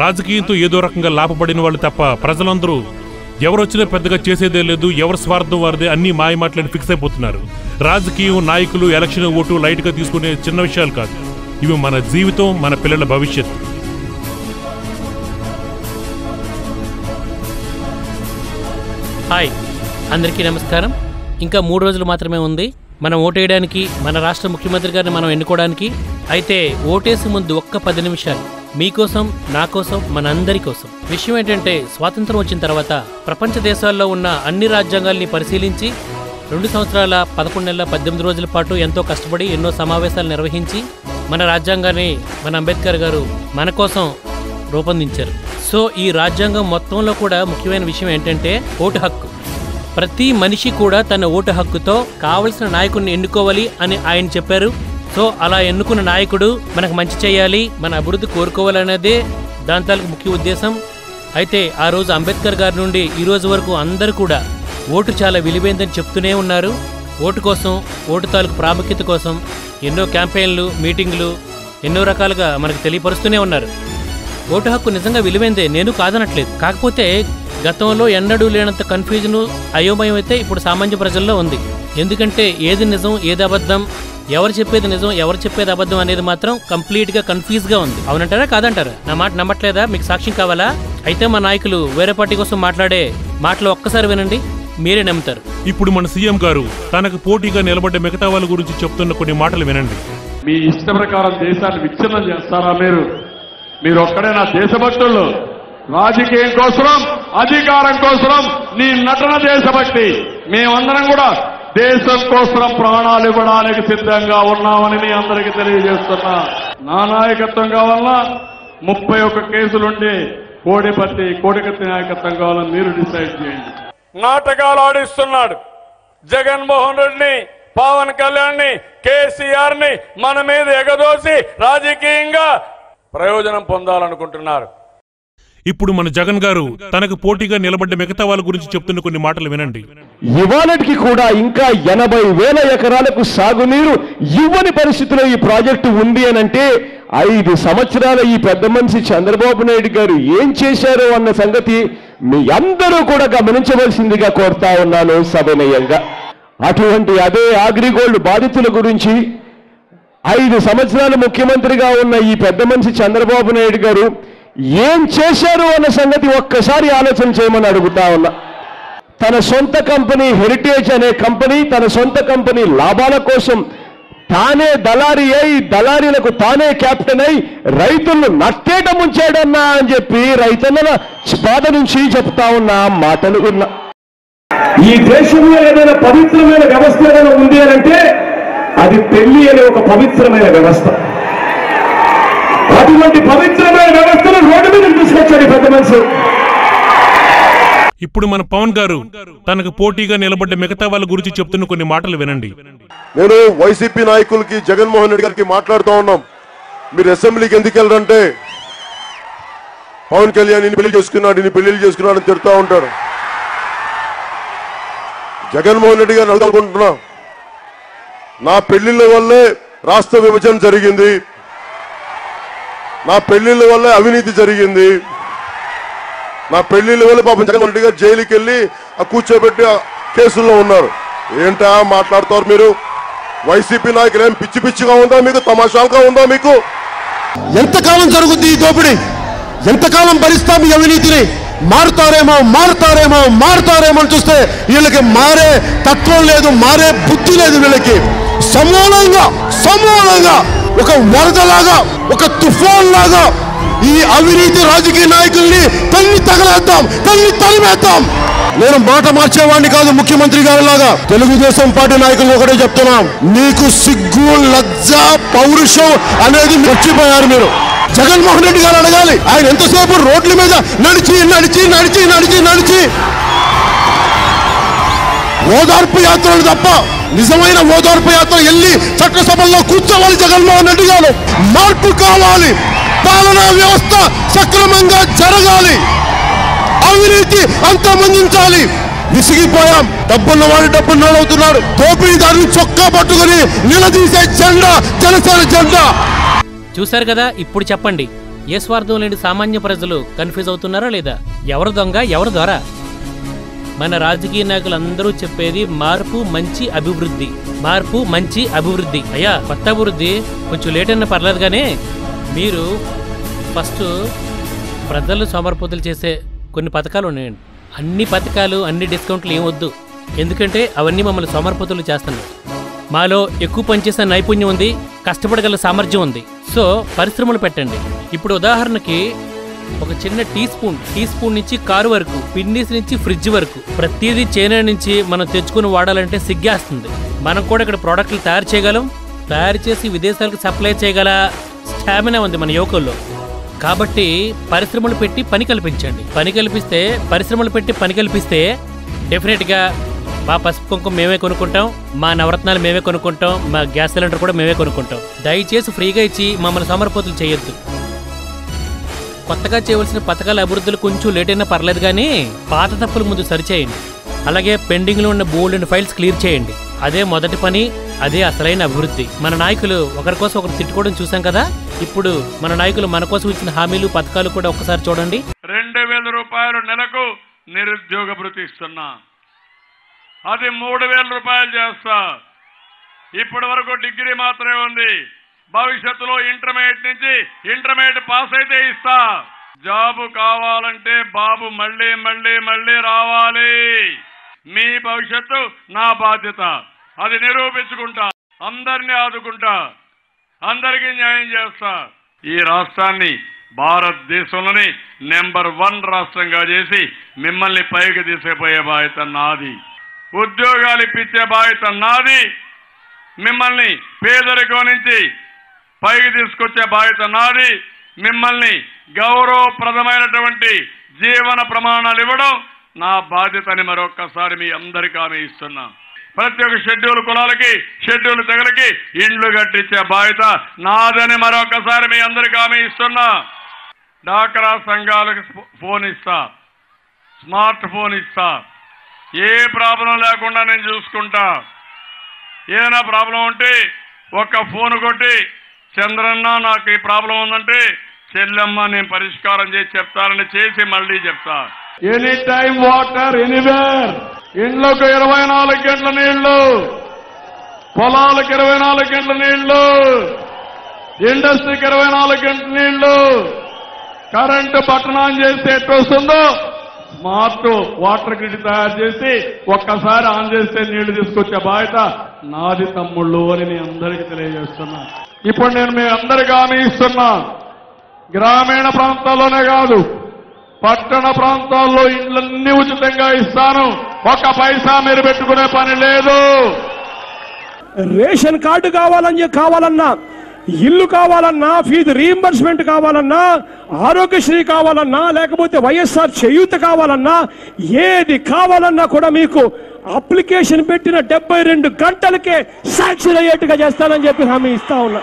రాజకీయంతో ఏదో రకంగా లాభపడిన వాళ్ళు తప్ప ప్రజలందరూ ఎవరొచ్చినా పెద్దగా చేసేదే లేదు, ఎవరి స్వార్థం వారిదే, అన్ని మాయమాటలని ఫిక్స్ అయిపోతున్నారు. రాజకీయం, నాయకులు, ఎలక్షన్ ఓటు లైట్గా తీసుకునే చిన్న విషయాలు కాదు. ఇవి మన జీవితం, మన పిల్లల భవిష్యత్తు. హాయ్, అందరికీ నమస్కారం. ఇంకా 3 రోజులు మాత్రమే ఉంది మనం ఓటేయడానికి, మన రాష్ట్ర ముఖ్యమంత్రి గారిని మనం ఎన్నుకోవడానికి. అయితే ఓటేసి ముందు ఒక్క 10 నిమిషాలు మీకోసం, నా కోసం, మనందరి కోసం. విషయం ఏంటంటే, స్వాతంత్రం వచ్చిన తర్వాత ప్రపంచ దేశాల్లో ఉన్న అన్ని రాజ్యాంగాల్ని పరిశీలించి 2 సంవత్సరాల 11 నెలల 18 రోజుల పాటు ఎంతో కష్టపడి ఎన్నో సమావేశాలు నిర్వహించి మన రాజ్యాంగాన్ని మన అంబేద్కర్ గారు మన కోసం రూపొందించారు. సో ఈ రాజ్యాంగం మొత్తంలో కూడా ముఖ్యమైన విషయం ఏంటంటే ఓటు హక్కు. ప్రతి మనిషి కూడా తన ఓటు హక్కుతో కావలసిన నాయకుడిని ఎన్నుకోవాలి అని ఆయన చెప్పారు. సో అలా ఎన్నుకున్న నాయకుడు మనకు మంచి చేయాలి, మన అభివృద్ధి కోరుకోవాలనేదే దాని తాలూకు ముఖ్య ఉద్దేశం. అయితే ఆ రోజు అంబేద్కర్ గారి నుండి ఈ రోజు వరకు అందరూ కూడా ఓటు చాలా విలువైందని చెప్తూనే ఉన్నారు. ఓటు కోసం, ఓటు తాలూకు ప్రాముఖ్యత కోసం ఎన్నో క్యాంపెయిన్లు, మీటింగ్లు ఎన్నో రకాలుగా మనకు తెలియపరుస్తూనే ఉన్నారు. ఓటు హక్కు నిజంగా విలువైందే, నేను కాదనట్లేదు. కాకపోతే గతంలో ఎన్నడూ లేనంత కన్ఫ్యూజను, అయోమయం అయితే ఇప్పుడు సామాన్య ప్రజల్లో ఉంది. ఎందుకంటే ఏది నిజం, ఏది అబద్ధం, ఎవరు చెప్పేది నిజం, ఎవరు చెప్పేది అబద్ధం అనేది మాత్రం కంప్లీట్గా కన్ఫ్యూజ్గా ఉంది. అవునంటారా కాదంటారా? నా మాట నమ్మట్లేదా? మీకు సాక్ష్యం కావాలా? అయితే మా నాయకులు వేరే పార్టీ కోసం మాట్లాడే మాటలు ఒక్కసారి వినండి, మీరే నమ్ముతారు. ఇప్పుడు మన సీఎం గారు తనకు పోటీగా నిలబడ్డ మిగతా వాళ్ళ గురించి చెప్తున్న కొన్ని మాటలు వినండి. మీ ఇష్ట ప్రకారం దేశాన్ని విచ్ఛిన్నం చేస్తారా? మీరు ఒక్కడైనా దేశభక్తులు? రాజకీయం కోసం, అధికారం కోసం నీ నటన దేశభక్తి. మేమందరం కూడా దేశం కోసం ప్రాణాలు ఇవ్వడానికి సిద్ధంగా ఉన్నామని మీ అందరికీ తెలియజేస్తున్నా. నా నాయకత్వం కావాలన్నా 31 కేసులుండి కోడికత్తి నాయకత్వం కావాలని మీరు డిసైడ్ చేయండి. నాటకాలు ఆడిస్తున్నాడు జగన్మోహన్ రెడ్డిని, పవన్ కళ్యాణ్ని, కేసీఆర్ ని మన మీద ఎగదోసి రాజకీయంగా ప్రయోజనం పొందాలనుకుంటున్నారు. ఇప్పుడు మన జగన్ గారు తనకు పోటీగా నిలబడ్డ మిగతా వాళ్ళ గురించి చెప్తున్న కొన్ని మాటలు వినండి. ఇవాళకి కూడా ఇంకా 80,000 ఎకరాలకు సాగునీరు ఇవ్వని పరిస్థితిలో ఈ ప్రాజెక్టు ఉంది అనంటే 5 సంవత్సరాల ఈ పెద్ద మనిషి చంద్రబాబు నాయుడు గారు ఏం చేశారో అన్న సంగతి మీ అందరూ కూడా గమనించవలసిందిగా కోరుతా ఉన్నాను సవినయంగా. అటువంటి అదే అగ్రిగోల్డ్ బాధితుల గురించి 5 సంవత్సరాలు ముఖ్యమంత్రిగా ఉన్న ఈ పెద్ద మనిషి చంద్రబాబు నాయుడు గారు ఏం చేశారు అన్న సంగతి ఒక్కసారి ఆలోచన చేయమని అడుగుతా ఉన్నా. తన సొంత కంపెనీ హెరిటేజ్ అనే కంపెనీ, తన సొంత కంపెనీ లాభాల కోసం తానే దళారీ అయి, దళారీలకు తానే కెప్టెన్ అయి రైతులను నట్టేట ముంచాడన్నా అని చెప్పి రైతన్నల బాధ నుంచి చెప్తా ఉన్న మాటలు విన్నా. ఈ దేశంలో ఏదైనా పవిత్రమైన వ్యవస్థ ఏదైనా ఉంది అనంటే అది పెళ్లి అనే ఒక పవిత్రమైన వ్యవస్థ. అటువంటి పవిత్రమైన వ్యవస్థను రోడ్డు మీద తీసుకొచ్చాడు పెద్ద మనిషి. ఇప్పుడు మన పవన్ గారు తనకు పోటీగా నిలబడ్డ మిగతా వాళ్ళ గురించి చెప్తున్న కొన్ని మాటలు వినండి. నేను వైసీపీ నాయకులకి, జగన్మోహన్ రెడ్డి గారికి మాట్లాడుతూ ఉన్నాం. మీరు అసెంబ్లీకి ఎందుకు వెళ్ళరంటే పవన్ కళ్యాణ్ ఇన్ని పెళ్లి చేసుకున్నాడు అని తిడుతూ ఉంటారు. జగన్మోహన్ రెడ్డి గారిని అడుగుకుంటున్నా, నా పెళ్లిళ్ళ వల్లే రాష్ట్ర విభజన జరిగింది, నా పెళ్లిళ్ళ వల్లే అవినీతి జరిగింది, నా పెళ్లిళ్ళ వల్ల పాపం జగన్మోహన్ రెడ్డి గారు జైలుకి వెళ్ళి కూర్చోబెట్టి కేసుల్లో ఉన్నారు. ఏంటా మాట్లాడతారు మీరు? వైసీపీ నాయకులు ఏం పిచ్చి పిచ్చిగా ఉందా మీకు? తమాషాలుగా ఉందా మీకు? ఎంతకాలం జరుగుద్ది ఈ దోపిడీ? ఎంతకాలం భరిస్తాం ఈ అవినీతిని? మారుతారేమో అని చూస్తే వీళ్ళకి మారే తత్వం లేదు, మారే బుద్ధి లేదు. వీళ్ళకి సమూలంగా ఒక వరదలాగా, ఒక తుఫాన్ లాగా ఈ అవినీతి రాజకీయ నాయకుల్ని తన్ని తగలేద్దాం, తన్ని తరిమేద్దాం. నేను మాట మార్చేవాడిని కాదు ముఖ్యమంత్రి గారిలాగా. తెలుగుదేశం పార్టీ నాయకులు ఒకటే చెప్తున్నాం, మీకు సిగ్గు, లజ్జ, పౌరుషం అనేది మర్చిపోయారు మీరు. జగన్మోహన్ రెడ్డి గారు అడగాలి, ఆయన ఎంతసేపు రోడ్ల మీద నడిచి ఓదార్పు యాత్రలు తప్ప నిజమైన ఓదార్పు యాత్ర వెళ్ళి చట్టసభల్లో కూర్చోవాలి. జగన్మోహన్ రెడ్డి గారు మార్పు కావాలి, పాలనా వ్యవస్థ సక్రమంగా జరగాలి, అవినీతి అంతమందించాలి. విసిగిపోయాం. డబ్బున్నవాడు డబ్బున్నవాడు అవుతున్నాడు. దోపిడీదారుని చొక్కా పట్టుకుని నిలదీసే జెండా జనసేన జెండా. చూశారు కదా? ఇప్పుడు చెప్పండి, ఏ స్వార్థం లేని సామాన్య ప్రజలు కన్ఫ్యూజ్ అవుతున్నారా లేదా? ఎవరు దొంగ, ఎవరు దొర? మన రాజకీయ నాయకులు అందరూ చెప్పేది మార్పు మంచి అభివృద్ధి, మార్పు మంచి అభివృద్ధి. అయ్యా, కొత్త అభివృద్ధి కొంచెం లేట్ అయినా పర్లేదు, కానీ మీరు ఫస్ట్ ప్రజలు సోమరిపోతులు చేసే కొన్ని పథకాలు ఉన్నాయండి. అన్ని పథకాలు, అన్ని డిస్కౌంట్లు ఏం వద్దు, ఎందుకంటే అవన్నీ మమ్మల్ని సోమరిపోతులు చేస్తున్నాయి. మాలో ఎక్కువ పనిచేసే నైపుణ్యం ఉంది, కష్టపడగల సామర్థ్యం ఉంది. సో పరిశ్రమలు పెట్టండి. ఇప్పుడు ఉదాహరణకి ఒక చిన్న టీ స్పూన్ నుంచి కారు వరకు, పిన్నీస్ నుంచి ఫ్రిడ్జ్ వరకు ప్రతిదీ చైనా నుంచి మనం తెచ్చుకుని వాడాలంటే సిగ్గేస్తుంది. మనం కూడా ఇక్కడ ప్రోడక్ట్లు తయారు చేయగలం, తయారు చేసి విదేశాలకు సప్లై చేయగల స్టామినా ఉంది మన యువకుల్లో. కాబట్టి పరిశ్రమలు పెట్టి పని కల్పించండి. పరిశ్రమలు పెట్టి పని కల్పిస్తే డెఫినెట్గా మా పసుపు కుంకుమ మేమే కొనుక్కుంటాం, మా నవరత్నాలు మేమే కొనుక్కుంటాం, మా గ్యాస్ సిలిండర్ కూడా మేమే కొనుక్కుంటాం. దయచేసి ఫ్రీగా ఇచ్చి మమ్మల్ని సోమరిపోతులు చేయొద్దు. కొత్తగా చేయవలసిన పథకాల అభివృద్ధులు కొంచెం లేట్ అయినా పర్లేదు, కానీ పాత తప్పులు ముందు సరిచేయండి. అలాగే పెండింగ్లో ఉన్న బోల్డ్ ఫైల్స్ క్లియర్ చేయండి. అదే మొదటి పని, అదే అసలైన అభివృద్ధి. మన నాయకులు ఒకరి కోసం ఒకరు తిట్టుకోవడం చూసాం కదా, ఇప్పుడు మన నాయకులు మన కోసం ఇచ్చిన హామీలు, పథకాలు కూడా ఒక్కసారి చూడండి. 2000 రూపాయలు నెలకు నిరుద్యోగ భృతి ఇస్తున్నా, అది 3000 రూపాయలు చేస్తా. ఇప్పటి వరకు డిగ్రీ మాత్రమే ఉంది, భవిష్యత్తులో ఇంటర్మీడియట్ పాస్ అయితే ఇస్తా. జాబు కావాలంటే బాబు మళ్ళీ రావాలి. మీ భవిష్యత్తు నా బాధ్యత, అది నిరూపించుకుంటా, అందరినీ ఆదుకుంటా, అందరికీ న్యాయం చేస్తా. ఈ రాష్ట్రాన్ని భారతదేశంలోని నెంబర్ 1 రాష్ట్రంగా చేసి మిమ్మల్ని పైకి తీసుకుపోయే బాధ్యత నాది. ఉద్యోగాలు ఇప్పించే బాధ్యత నాది. మిమ్మల్ని పేదరికం నుంచి పైకి తీసుకొచ్చే బాధ్యత నాది. మిమ్మల్ని గౌరవప్రదమైనటువంటి జీవన ప్రమాణాలు ఇవ్వడం నా బాధ్యత అని మరొక్కసారి మీ అందరికీ హామీ ఇస్తున్నా. ప్రతి ఒక్క షెడ్యూల్ కులాలకి, షెడ్యూల్ తెగలకి ఇండ్లు కట్టించే బాధ్యత నాదని మరొకసారి మీ అందరికీ హామీ ఇస్తున్నా. డాక్రా సంఘాలకు ఫోన్ ఇస్తా, స్మార్ట్ ఫోన్ ఇస్తా, ఏ ప్రాబ్లం లేకుండా నేను చూసుకుంటా. ఏదైనా ప్రాబ్లం ఉంటే ఒక్క ఫోన్ కొట్టి, చంద్రన్న నాకు ఈ ప్రాబ్లం ఉందంటే, చెల్లెమ్మ నేను పరిష్కారం చేసి చెప్తానని చేసి మళ్ళీ చెప్తా. Any time water anywhere. ఇండ్లకు 24 గంటల నీళ్లు, పొలాలకు 24 గంటల నీళ్లు, ఇండస్ట్రీకి 24 గంటల నీళ్లు. కరెంటు బటన్ ఆన్ చేస్తే ఎట్టొస్తుందో స్మార్ట్ వాటర్ గ్రిడ్ తయారు చేసి ఒక్కసారి ఆన్ చేస్తే నీళ్లు తీసుకొచ్చే బాధ్యత నాది తమ్ముళ్ళు అని మీ అందరికీ తెలియజేస్తున్నా. ఇప్పుడు నేను మీ అందరికీ హామీ ఇస్తున్నా, గ్రామీణ ప్రాంతాల్లోనే కాదు పట్టణ ప్రాంతాల్లో ఇండ్లన్నీ ఉచితంగా ఇస్తాను. ఒక్క పైసా మీరు పెట్టుకునే పని లేదు. రేషన్ కార్డు కావాలన్నా, ఇల్లు కావాలన్నా, ఫీజు రీయింబర్స్మెంట్ కావాలన్నా, ఆరోగ్యశ్రీ కావాలన్నా, లేకపోతే వైఎస్ఆర్ చేయూత కావాలన్నా, ఏది కావాలన్నా కూడా మీకు అప్లికేషన్ పెట్టిన 72 గంటలకే శాంక్షన్ అయ్యేట్టుగా చేస్తానని చెప్పి హామీ ఇస్తా ఉన్నా.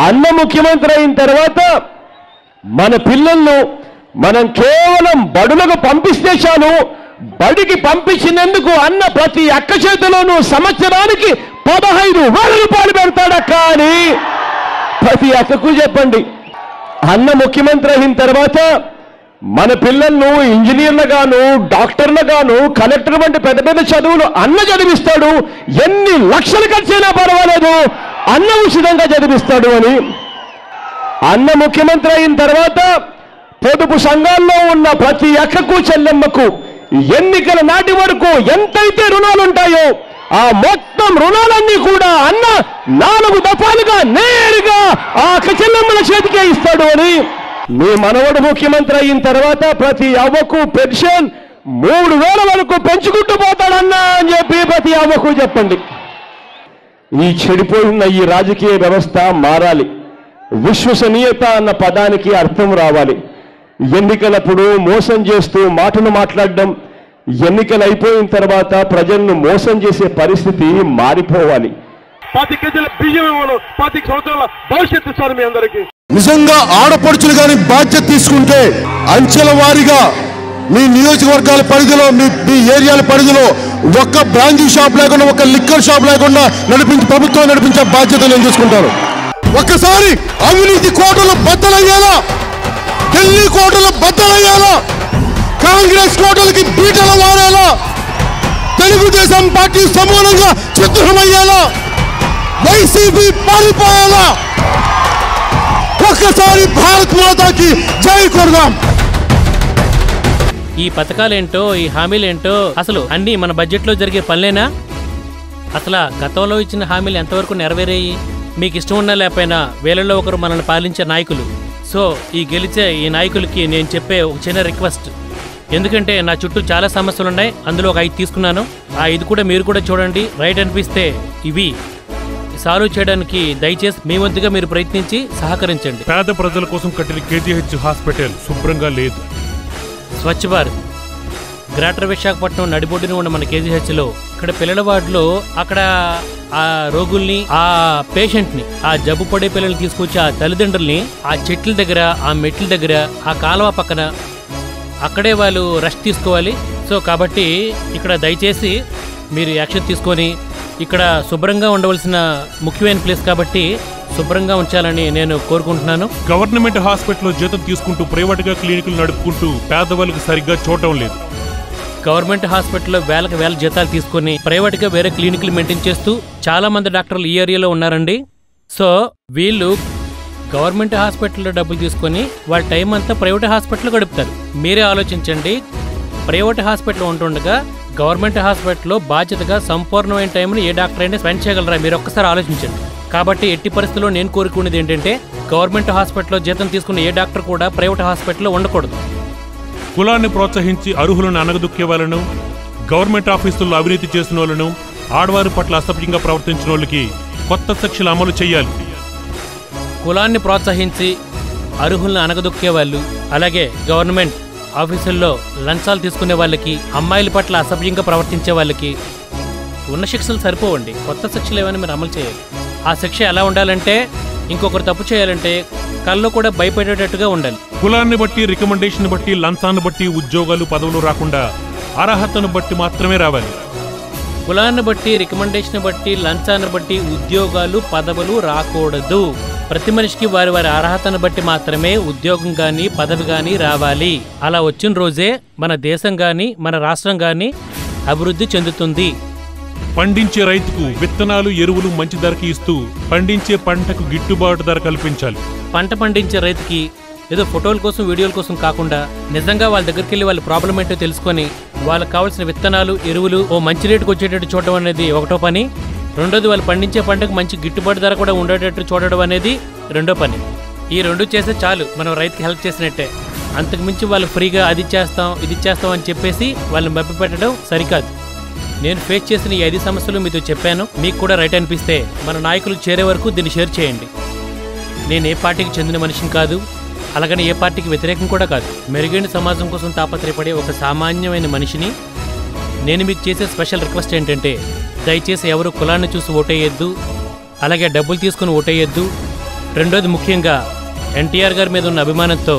అన్న ముఖ్యమంత్రి అయిన తర్వాత మన పిల్లలను మనం కేవలం బడులకు పంపిస్తే చాలు. బడికి పంపించినందుకు అన్న ప్రతి అక్క చేతిలోనూ సంవత్సరానికి 15,000 రూపాయలు పెడతాడా? కానీ ప్రతి అక్కకు చెప్పండి, అన్న ముఖ్యమంత్రి అయిన తర్వాత మన పిల్లలను ఇంజనీర్లుగాను, డాక్టర్లుగాను, కలెక్టర్ వంటి పెద్ద పెద్ద చదువులు అన్న చదివిస్తాడు. ఎన్ని లక్షలు ఖర్చైనా పర్వాలేదు, అన్న ఉచితంగా చదివిస్తాడు అని. అన్న ముఖ్యమంత్రి అయిన తర్వాత పొదుపు సంఘాల్లో ఉన్న ప్రతి అక్కకు, చెల్లెమ్మకు ఎన్నికల నాటి వరకు ఎంతైతే రుణాలుంటాయో ఆ మొత్తం రుణాలన్నీ కూడా అన్న 4 దఫాలుగా నేరుగా ఆ అక్క చెల్లెమ్మల చేతికే ఇస్తాడు అని. మీ మనవడు ముఖ్యమంత్రి అయిన తర్వాత ప్రతి అవ్వకు పెన్షన్ 3,000 వరకు పెంచుకుంటూ పోతాడన్నా అని చెప్పి ప్రతి అవ్వకు చెప్పండి. ఈ చెడిపోయిన ఈ రాజకీయ వ్యవస్థ మారాలి. విశ్వసనీయత అన్న పదానికి అర్థం రావాలి. ఎన్నికలప్పుడు మోసం చేస్తూ మాటలు మాట్లాడడం, ఎన్నికలు అయిపోయిన తర్వాత ప్రజలను మోసం చేసే పరిస్థితి మారిపోవాలి. 10 కేజీల బియ్యం ఇవ్వను, 10 సంవత్సరాల భవిష్యత్తు సార్ మీ అందరికీ. నిజంగా ఆడపడుచులు కానీ బాధ్యత తీసుకుంటే అంచెల వారీగా మీ నియోజకవర్గాల పరిధిలో, మీ ఏరియాల పరిధిలో ఒక్క బ్రాంచీ షాప్ లేకుండా, ఒక్క లిక్కర్ షాప్ లేకుండా ప్రభుత్వం నడిపించే బాధ్యత నేను తీసుకుంటాను. ఒక్కసారి అవినీతి కోటలు బద్దలయ్యేలా, ఢిల్లీ కోటలు బద్దలయ్యేలా, కాంగ్రెస్ కోటలకి బీటలు వారేలా, తెలుగుదేశం పార్టీ సమూలంగా చిత్రమయ్యేలా, వైసీపీ పారిపోయేలా ఒక్కసారి భారత్ మాతాకి జై కొడదాం. ఈ పథకాలేంటో, ఈ హామీలేంటో, అసలు అన్నీ మన బడ్జెట్లో జరిగే పనులేనా? అసలు గతంలో ఇచ్చిన హామీలు ఎంతవరకు నెరవేరాయి? మీకు ఇష్టం ఉన్నా లేకపోయినా వేళల్లో ఒకరు మనల్ని పాలించే నాయకులు. సో ఈ గెలిచే ఈ నాయకులకి నేను చెప్పే ఒక చిన్న రిక్వెస్ట్, ఎందుకంటే నా చుట్టూ చాలా సమస్యలు ఉన్నాయి, అందులో ఒక 5 తీసుకున్నాను. ఆ 5 కూడా మీరు కూడా చూడండి, రైట్ అనిపిస్తే ఇవి సాల్వ్ చేయడానికి దయచేసి మీ వంతుగా మీరు ప్రయత్నించి సహకరించండి. పేద ప్రజల కోసం కట్టిన కేజీహెచ్ హాస్పిటల్ శుభ్రంగా లేదు. స్వచ్ఛ భారత్ గ్రేటర్ విశాఖపట్నం నడిబొడ్డున ఉన్న మన కేజీహెచ్లో ఇక్కడ పిల్లల వార్డులో అక్కడ ఆ రోగుల్ని, ఆ పేషెంట్ని, ఆ జబ్బు పడే పిల్లల్ని తీసుకొచ్చి ఆ తల్లిదండ్రుల్ని ఆ చెట్ల దగ్గర, ఆ మెట్ల దగ్గర, ఆ కాలువ పక్కన అక్కడే వాళ్ళు రెస్ట్ తీసుకోవాలి. సో కాబట్టి ఇక్కడ దయచేసి మీరు యాక్షన్ తీసుకొని ఇక్కడ శుభ్రంగా ఉండవలసిన ముఖ్యమైన ప్లేస్ కాబట్టి శుభ్రంగా ఉంచాలని నేను కోరుకుంటున్నాను. గవర్నమెంట్ హాస్పిటల్లో జీతం తీసుకుంటూ ప్రైవేట్గా క్లినిక్లు నడుపుకుంటూ పేదవాళ్ళకి సరిగ్గా చూడటం లేదు. గవర్నమెంట్ హాస్పిటల్లో వేలకు వేల జీతాలు తీసుకొని ప్రైవేట్గా వేరే క్లినిక్లు మెయింటైన్ చేస్తూ చాలా మంది డాక్టర్లు ఈ ఏరియాలో ఉన్నారండి. సో వీళ్ళు గవర్నమెంట్ హాస్పిటల్లో డబ్బులు తీసుకొని వాళ్ళ టైం అంతా ప్రైవేట్ హాస్పిటల్లో గడుపుతారు. మీరే ఆలోచించండి, ప్రైవేట్ హాస్పిటల్ ఉంటుండగా గవర్నమెంట్ హాస్పిటల్లో బాధ్యతగా సంపూర్ణమైన టైంని ఏ డాక్టర్ అయినా స్పెండ్ చేయగలరా? మీరు ఒక్కసారి ఆలోచించండి. కాబట్టి ఎట్టి పరిస్థితుల్లో నేను కోరుకునేది ఏంటంటే గవర్నమెంట్ హాస్పిటల్లో జీతం తీసుకున్న ఏ డాక్టర్ కూడా ప్రైవేట్ హాస్పిటల్లో ఉండకూడదు. కులాన్ని ప్రోత్సహించి అర్హులను అనగదొక్కే వాళ్ళను, గవర్నమెంట్ ఆఫీసుల్లో అవినీతి చేసిన వాళ్ళను, ఆడవారి పట్ల అసభ్యంగా ప్రవర్తించిన వాళ్ళకి కొత్త శిక్షలు అమలు చేయాలి. కులాన్ని ప్రోత్సహించి అర్హులను అనగదొక్కే వాళ్ళు, అలాగే గవర్నమెంట్ ఆఫీసుల్లో లంచాలు తీసుకునే వాళ్ళకి, అమ్మాయిల పట్ల అసభ్యంగా ప్రవర్తించే వాళ్ళకి ఉన్న శిక్షలు సరిపోవండి, కొత్త శిక్షలు ఏమైనా మీరు అమలు చేయాలి. ఆ శిక్ష ఎలా ఉండాలంటే ఇంకొకరు తప్పు చేయాలంటే కళ్ళు కూడా భయపడేటట్టుగా ఉండాలి. కులాన్ని బట్టి, రికమెండేషన్ బట్టి, లంచాన్ని బట్టి ఉద్యోగాలు, పదవులు రాకుండా అర్హతను బట్టి మాత్రమే రావాలి. కులాన్ని బట్టి, రికమెండేషన్ బట్టి, లంచాన్ని బట్టి ఉద్యోగాలు, పదవులు రాకూడదు. ప్రతి మనిషికి వారి వారి అర్హతను బట్టి మాత్రమే ఉద్యోగం కానీ, పదవి కానీ రావాలి. అలా వచ్చిన రోజే మన దేశం కానీ, మన రాష్ట్రం కానీ అభివృద్ధి చెందుతుంది. పండించే రైతుకు విత్తనాలు, ఎరువులు మంచి ధరకి ఇస్తూ పండించే పంటకు గిట్టుబాటు ధర కల్పించాలి. పంట పండించే రైతుకి ఏదో ఫోటోల కోసం, వీడియోల కోసం కాకుండా నిజంగా వాళ్ళ దగ్గరికి వెళ్ళి వాళ్ళ ప్రాబ్లం ఏంటో తెలుసుకొని వాళ్ళకి కావాల్సిన విత్తనాలు, ఎరువులు ఓ మంచి రేటుకు వచ్చేటట్టు చూడడం అనేది ఒకటో పని. రెండోది వాళ్ళు పండించే పంటకు మంచి గిట్టుబాటు ధర కూడా ఉండేటట్టు చూడడం అనేది రెండో పని. ఈ రెండు చేస్తే చాలు, మనం రైతుకి హెల్ప్ చేసినట్టే. అంతకుమించి వాళ్ళు ఫ్రీగా అది చేస్తాం, ఇది చేస్తాం అని చెప్పేసి వాళ్ళని మభ్యపెట్టడం సరికాదు. నేను ఫేస్ చేసిన ఈ 5 సమస్యలు మీతో చెప్పాను. మీకు కూడా రైట్ అనిపిస్తే మన నాయకులకు చేరే వరకు దీన్ని షేర్ చేయండి. నేను ఏ పార్టీకి చెందిన మనిషిని కాదు, అలాగని ఏ పార్టీకి వ్యతిరేకం కూడా కాదు. మెరుగైన సమాజం కోసం తాపత్రయపడే ఒక సామాన్యమైన మనిషిని. నేను మీకు చేసే స్పెషల్ రిక్వెస్ట్ ఏంటంటే దయచేసి ఎవరు కులాన్ని చూసి ఓటేయొద్దు, అలాగే డబ్బులు తీసుకుని ఓటేయొద్దు. రెండోది ముఖ్యంగా ఎన్టీఆర్ గారి మీద ఉన్న అభిమానంతో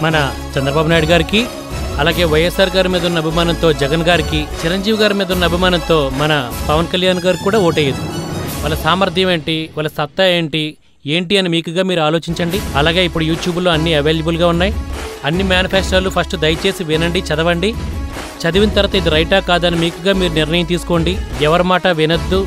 మన చంద్రబాబు నాయుడు గారికి, అలాగే వైఎస్ఆర్ గారి మీద ఉన్న అభిమానంతో జగన్ గారికి, చిరంజీవి గారి మీద ఉన్న అభిమానంతో మన పవన్ కళ్యాణ్ గారికి కూడా ఓటేయదు. వాళ్ళ సామర్థ్యం ఏంటి, వాళ్ళ సత్తా ఏంటి అని మీకుగా మీరు ఆలోచించండి. అలాగే ఇప్పుడు యూట్యూబ్లో అన్నీ అవైలబుల్గా ఉన్నాయి. అన్ని మేనిఫెస్టోలు ఫస్ట్ దయచేసి వినండి, చదవండి. చదివిన తర్వాత ఇది రైటా కాదని మీకుగా మీరు నిర్ణయం తీసుకోండి. ఎవరి మాట వినొద్దు,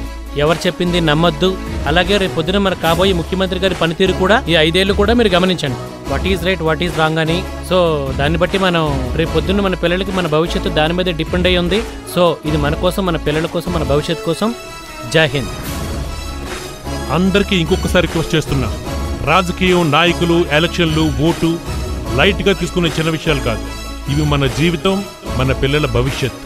ఎవరు చెప్పింది నమ్మొద్దు. అలాగే రేపు పొద్దున మన కాబోయే ముఖ్యమంత్రి గారి పనితీరు కూడా ఈ 5 ఏళ్ళు కూడా మీరు గమనించండి. What is right, what is wrong అని. సో దాన్ని బట్టి మనం రేపు పొద్దున్న మన పిల్లలకి మన భవిష్యత్తు దాని మీద డిపెండ్ అయ్యి ఉంది. సో ఇది మన కోసం, మన పిల్లల కోసం, మన భవిష్యత్తు కోసం. జై హింద్. అందరికీ ఇంకొకసారి రిక్వెస్ట్ చేస్తున్నా, రాజకీయం, నాయకులు, ఎలక్షన్లు, ఓటు లైట్గా తీసుకునే చిన్న విషయాలు కాదు. ఇవి మన జీవితం, మన పిల్లల భవిష్యత్.